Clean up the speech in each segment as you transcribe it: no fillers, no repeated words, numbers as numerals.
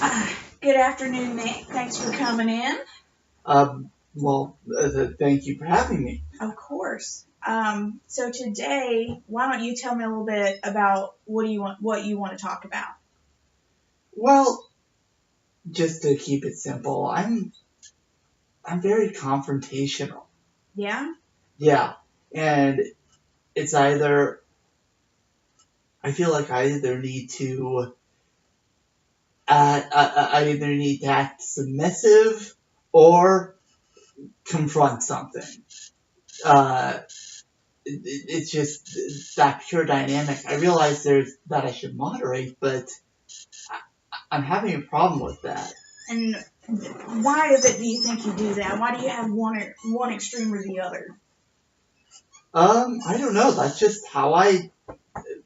Uh, Good afternoon, Nick. Thanks for coming in. Thank you for having me. Of course. So today, why don't you tell me a little bit about what you want to talk about? Well, just to keep it simple, I'm very confrontational. Yeah. Yeah, and it's either I feel like I either need to I either need to act submissive or confront something. Uh, it's just that pure dynamic. I realize that I should moderate, but I'm having a problem with that. And why is it? Do you think you do that? Why do you have one extreme or the other? I don't know. That's just how I,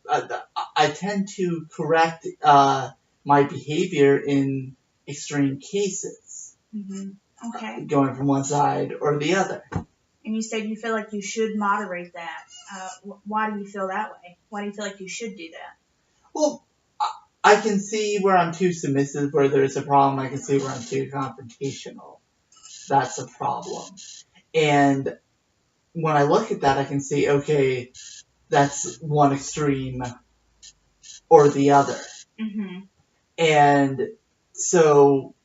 I tend to correct my behavior in extreme cases, Okay. going from one side or the other. And you said you feel like you should moderate that. Why do you feel that way? Why do you feel like you should do that? Well, I can see where I'm too submissive, where there's a problem. I can see where I'm too confrontational. That's a problem. And when I look at that, I can see, okay, that's one extreme or the other. Mm-hmm. And so,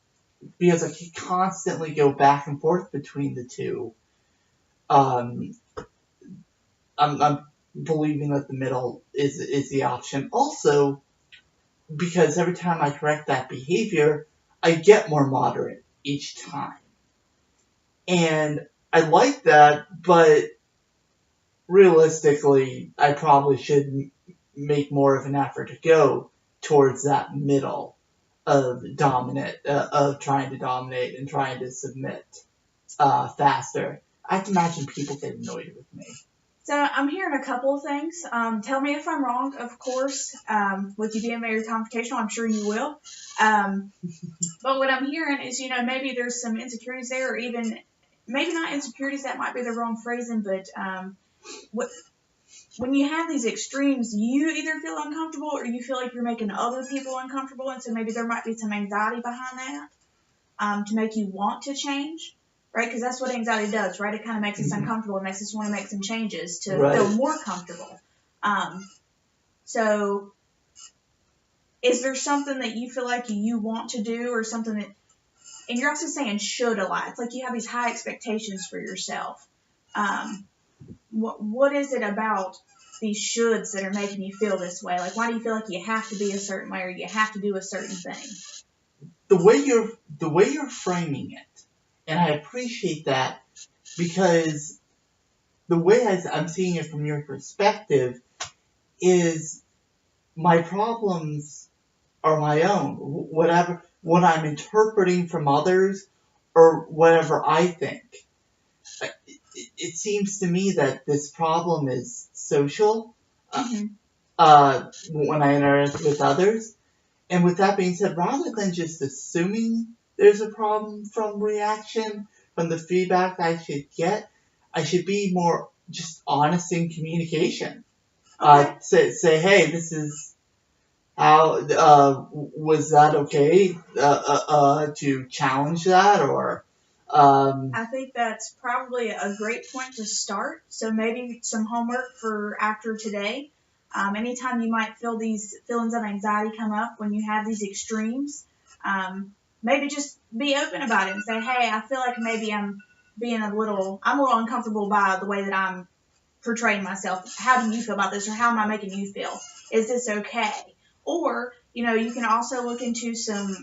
because I can constantly go back and forth between the two, um, I'm believing that the middle is the option. Also, because every time I correct that behavior, I get more moderate each time. And I like that, but realistically, I probably should make more of an effort to go towards that middle of trying to dominate and trying to submit faster. I can imagine people get annoyed with me. So I'm hearing a couple of things. Tell me if I'm wrong, of course. With you being very confrontational, I'm sure you will. But what I'm hearing is, maybe there's some insecurities there, or even maybe not insecurities. That might be the wrong phrasing, but when you have these extremes, you either feel uncomfortable or you feel like you're making other people uncomfortable, and so maybe there might be some anxiety behind that to make you want to change. Right, because that's what anxiety does, right? It kind of makes us uncomfortable. It makes us want to make some changes to feel more comfortable. So, is there something that you feel like you want to do, or something that, and you're also saying should a lot. It's like you have these high expectations for yourself. What is it about these shoulds that are making you feel this way? Like, why do you feel like you have to be a certain way or you have to do a certain thing? The way you're framing it, and I appreciate that because the way I'm seeing it from your perspective is my problems are my own. Whatever what I'm interpreting from others or whatever I think. It seems to me that this problem is social when I interact with others. And with that being said, rather than just assuming there's a problem from reaction, from the feedback I should get, I should be more just honest in communication. Okay. Say, hey, this is how, was that okay to challenge that? Or, I think that's probably a great point to start. So maybe some homework for after today. Anytime you might feel these feelings of anxiety come up when you have these extremes, maybe just be open about it and say, hey, I feel like maybe I'm a little uncomfortable by the way that I'm portraying myself. How do you feel about this, or how am I making you feel? Is this okay? Or, you can also look into some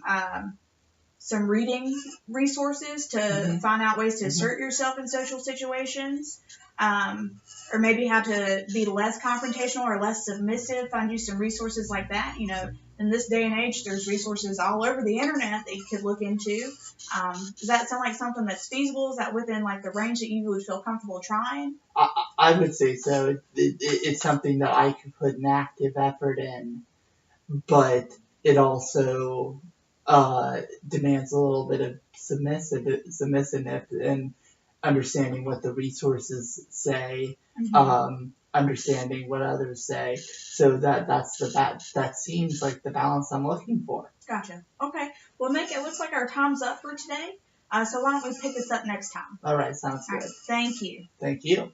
reading resources to find out ways to assert yourself in social situations, or maybe how to be less confrontational or less submissive. Find you some resources like that. In this day and age, there's resources all over the internet that you could look into. Does that sound like something that's feasible? Is that within like the range that you would feel comfortable trying? I would say so. It's something that I could put an active effort in, but it also demands a little bit of submissiveness and understanding what the resources say. understanding what others say. So that seems like the balance I'm looking for. Gotcha. Okay. Well, Nick, it looks like our time's up for today. So why don't we pick this up next time? All right, sounds All right. good. Thank you. Thank you.